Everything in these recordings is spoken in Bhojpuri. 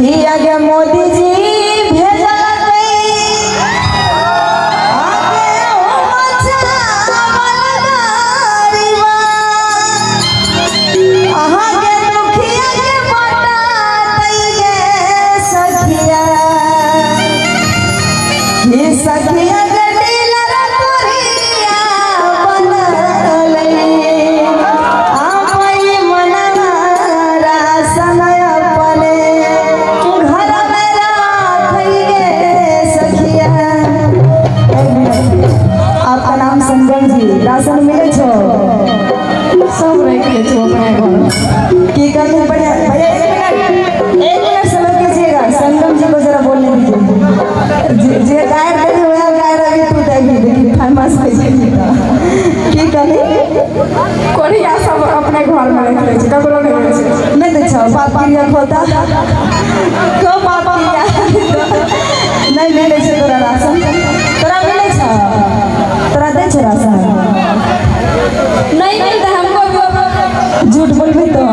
आगे मोदी जी भेजा सखिया राशन मिले छो सब रख ले छो अपने घर की करनी बढ़िया भैया एक मिनट समय कीजिएगा संगम जी को जरा बोलने दीजिए जे गायर देने हुआ गायर अभी तू देखी फेमस है की करनी कोरिया सब अपने घर में रख ले छो ककरो नहीं दे छो बाप क्रिया खोता को बाप क्रिया नहीं मिले छो तोरा राशन तोरा मिले छो तोरा दे छो राशन नहीं मिलता हमको झूठ बोलबे तो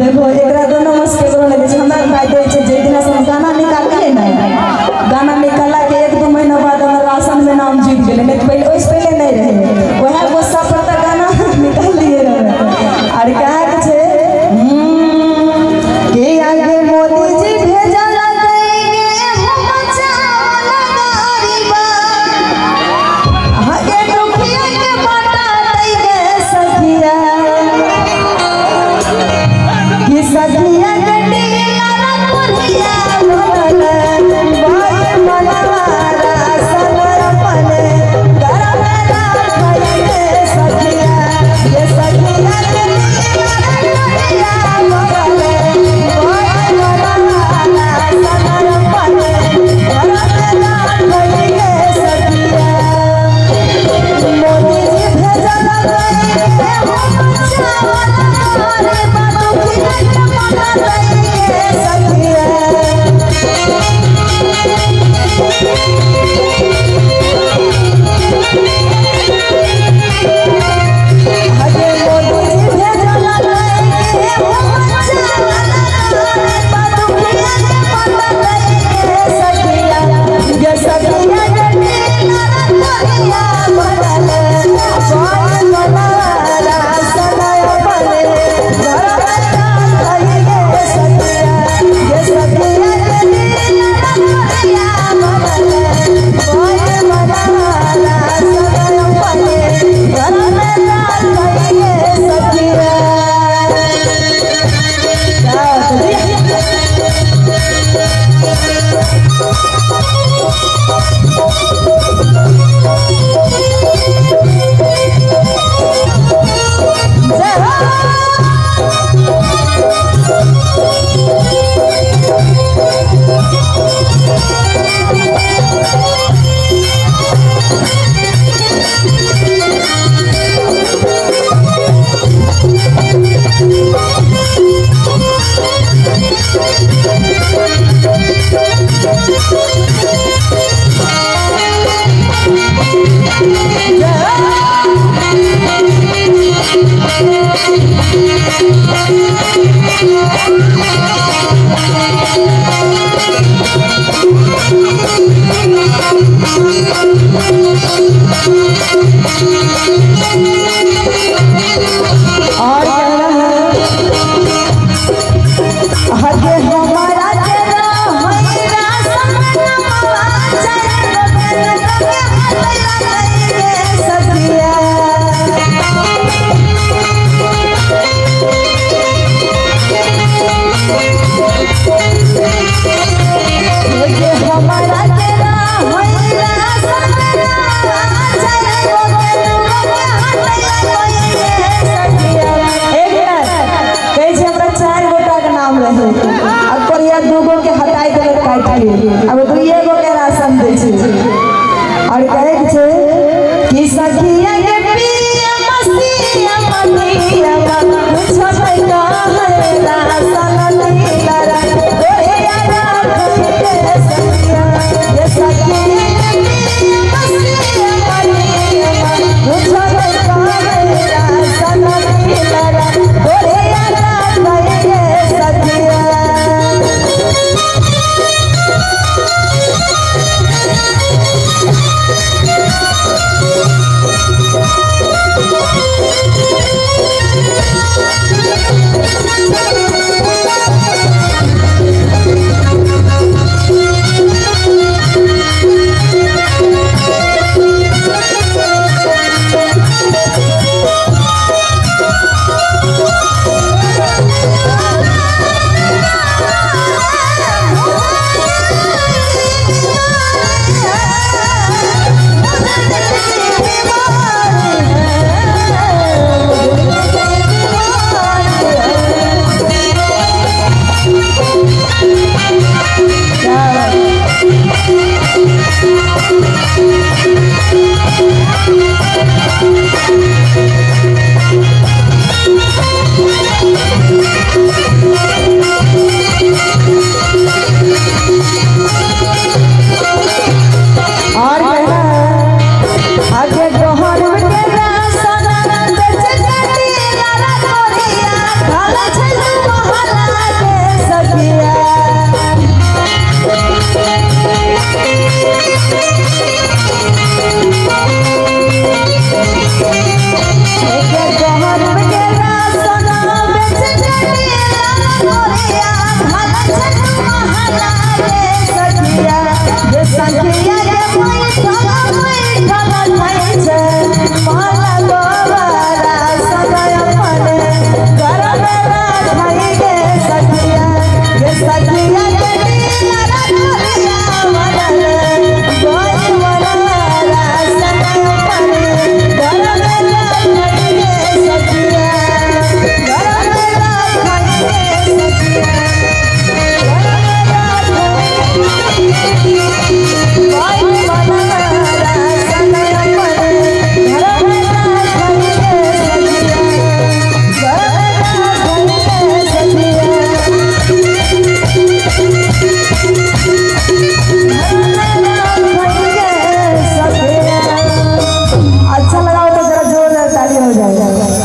देखो एकरा दोनों मस के करो ले हमरा भाई दे छे जे दिन से गाना निकाल के ना गाना निकाला के 1-2 महीना बाद हमर राशन में नाम जुट गेले नहीं पहले ओइस पहले नहीं रहे ओहे गुस्सा पर त गाना निकाल लिए रहे और कहा के छे के आगे मोदी जी भेजा